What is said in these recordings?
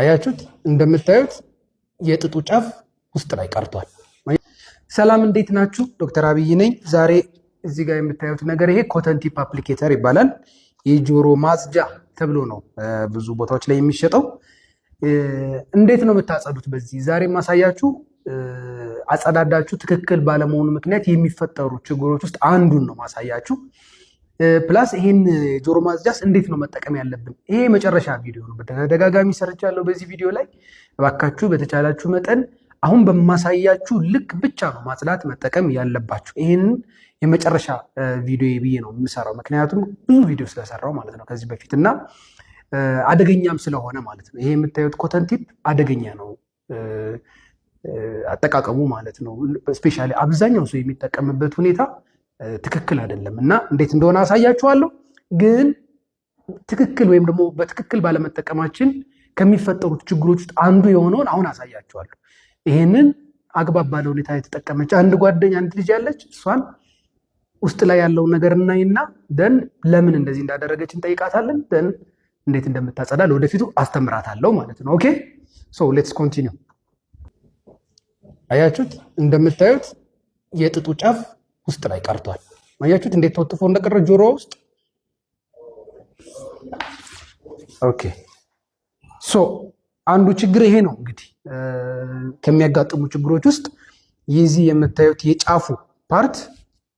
አያችሁት? እንደምታዩት የጥጡ ጫፍ ውስጥ ላይ ቀርቷል። ሰላም እንዴት ናችሁ? ዶክተር አብይ ነኝ። ዛሬ እዚህ ጋር የምታዩት ነገር ይሄ ኮተን ቲፕ አፕሊኬተር ይባላል። የጆሮ ማጽጃ ተብሎ ነው ብዙ ቦታዎች ላይ የሚሸጠው። እንዴት ነው የምታጸዱት? በዚህ ዛሬ ማሳያችሁ አጸዳዳችሁ ትክክል ባለመሆኑ ምክንያት የሚፈጠሩ ችግሮች ውስጥ አንዱን ነው ማሳያችሁ። ፕላስ ይሄን ጆሮ ማጽጃስ እንዴት ነው መጠቀም ያለብን? ይሄ የመጨረሻ ቪዲዮ ነው። በተደጋጋሚ ሰርቻለሁ በዚህ ቪዲዮ ላይ። እባካችሁ በተቻላችሁ መጠን አሁን በማሳያችሁ ልክ ብቻ ነው ማጽዳት መጠቀም ያለባችሁ። ይሄን የመጨረሻ ቪዲዮ ብዬ ነው የምሰራው፣ ምክንያቱም ብዙ ቪዲዮ ስለሰራው ማለት ነው ከዚህ በፊት እና አደገኛም ስለሆነ ማለት ነው። ይሄ የምታዩት ኮተን ቲፕ አደገኛ ነው አጠቃቀሙ ማለት ነው። ስፔሻሊ አብዛኛው ሰው የሚጠቀምበት ሁኔታ ትክክል አይደለም እና እንዴት እንደሆነ አሳያችኋለሁ። ግን ትክክል ወይም ደግሞ በትክክል ባለመጠቀማችን ከሚፈጠሩት ችግሮች ውስጥ አንዱ የሆነውን አሁን አሳያችኋለሁ። ይሄንን አግባብ ባለ ሁኔታ የተጠቀመች አንድ ልጅ ያለች፣ እሷን ውስጥ ላይ ያለውን ነገር እናይና ደን ለምን እንደዚህ እንዳደረገች እንጠይቃታለን። ደን እንዴት እንደምታጸዳ ለወደፊቱ አስተምራታለሁ ማለት ነው። ኦኬ ሶ ሌትስ ኮንቲኒው። አያችሁት? እንደምታዩት የጥጡ ጫፍ ውስጥ ላይ ቀርቷል። አያችሁት እንዴት ተወጥፎ እንደቀረ ጆሮ ውስጥ። ኦኬ ሶ አንዱ ችግር ይሄ ነው እንግዲህ ከሚያጋጥሙ ችግሮች ውስጥ የዚህ የምታዩት የጫፉ ፓርት፣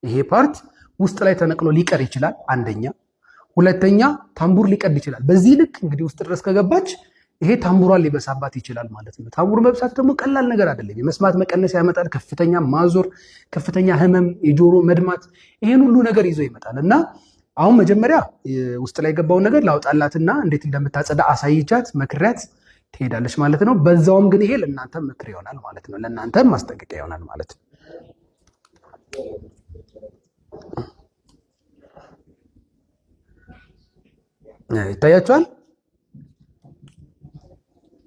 ይሄ ፓርት ውስጥ ላይ ተነቅሎ ሊቀር ይችላል አንደኛ። ሁለተኛ ታምቡር ሊቀድ ይችላል። በዚህ ልክ እንግዲህ ውስጥ ድረስ ከገባች ይሄ ታምቡሯን ሊበሳባት ይችላል ማለት ነው። ታምቡር መብሳት ደግሞ ቀላል ነገር አይደለም። የመስማት መቀነስ ያመጣል፣ ከፍተኛ ማዞር፣ ከፍተኛ ህመም፣ የጆሮ መድማት፣ ይሄን ሁሉ ነገር ይዞ ይመጣል እና አሁን መጀመሪያ ውስጥ ላይ የገባውን ነገር ላውጣላትና እንዴት እንደምታጸዳ አሳይቻት መክሪያት ትሄዳለች ማለት ነው። በዛውም ግን ይሄ ለእናንተ ምክር ይሆናል ማለት ነው። ለእናንተ ማስጠንቀቂያ ይሆናል ማለት ነው። ይታያችኋል?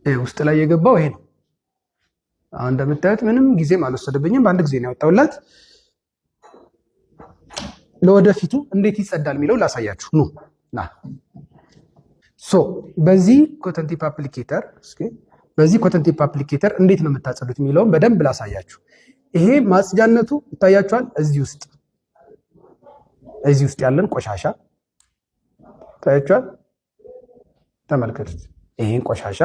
ውስጥ ላይ የገባው ይሄ ነው። አሁን እንደምታዩት ምንም ጊዜም አልወሰደብኝም፣ በአንድ ጊዜ ነው ያወጣሁላት። ለወደፊቱ እንዴት ይጸዳል የሚለው ላሳያችሁ ነው። ሶ በዚህ ኮተን ቲፕ አፕሊኬተር እንዴት ነው የምታጸዱት የሚለውን በደንብ ላሳያችሁ። ይሄ ማጽጃነቱ ይታያችኋል። እዚህ ውስጥ ያለን ቆሻሻ ይታያችኋል። ተመልከቱት ይሄን ቆሻሻ፣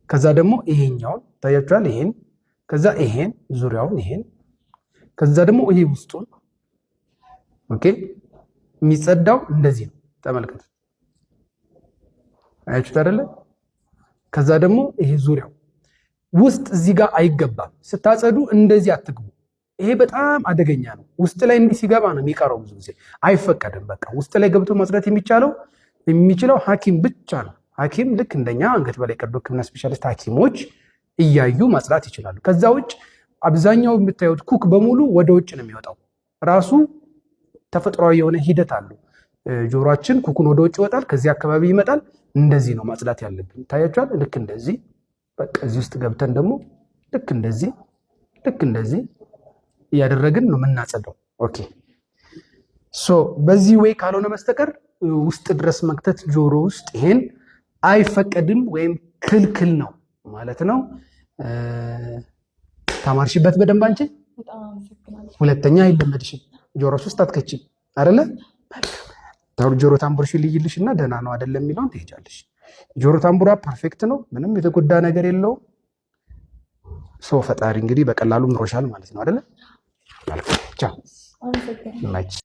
ከዛ ደግሞ ይሄኛውን ይታያችኋል። ይሄን ከዛ ይሄን ዙሪያውን ይሄን ከዛ ደግሞ ይሄ ውስጡን። ኦኬ የሚጸዳው እንደዚህ ነው። ተመልከቱት አያችሁት አይደለ? ከዛ ደግሞ ይሄ ዙሪያው ውስጥ እዚህ ጋር አይገባም። ስታጸዱ እንደዚህ አትግቡ። ይሄ በጣም አደገኛ ነው። ውስጥ ላይ እንዲህ ሲገባ ነው የሚቀረው። ብዙ ጊዜ አይፈቀድም። በቃ ውስጥ ላይ ገብቶ ማጽዳት የሚችለው ሐኪም ብቻ ነው። ሐኪም ልክ እንደኛ አንገት በላይ ቀዶ ሕክምና ስፔሻሊስት ሐኪሞች እያዩ ማጽዳት ይችላሉ። ከዛ ውጭ አብዛኛው የምታዩት ኩክ በሙሉ ወደ ውጭ ነው የሚወጣው። ራሱ ተፈጥሯዊ የሆነ ሂደት አለው። ጆሮአችን ኩኩን ወደ ውጭ ይወጣል፣ ከዚህ አካባቢ ይመጣል። እንደዚህ ነው ማጽዳት ያለብን። ታያችኋል። ልክ እንደዚህ በቃ እዚህ ውስጥ ገብተን ደግሞ ልክ እንደዚህ እያደረግን ነው የምናጸዳው። ኦኬ ሶ በዚህ ወይ ካልሆነ በስተቀር ውስጥ ድረስ መክተት ጆሮ ውስጥ ይሄን አይፈቀድም ወይም ክልክል ነው ማለት ነው። ተማርሽበት በደንብ አንቺ። ሁለተኛ አይለመድሽም። ጆሮሽ ውስጥ አትከቺም አይደለ? ጆሮ ታምቡርሽ ልይልሽ እና ደህና ነው አይደለም የሚለውን ትሄጃለሽ። ጆሮ ታምቡራ ፐርፌክት ነው፣ ምንም የተጎዳ ነገር የለውም። ሰው ፈጣሪ እንግዲህ በቀላሉ ምሮሻል ማለት ነው አይደለ? ቻው።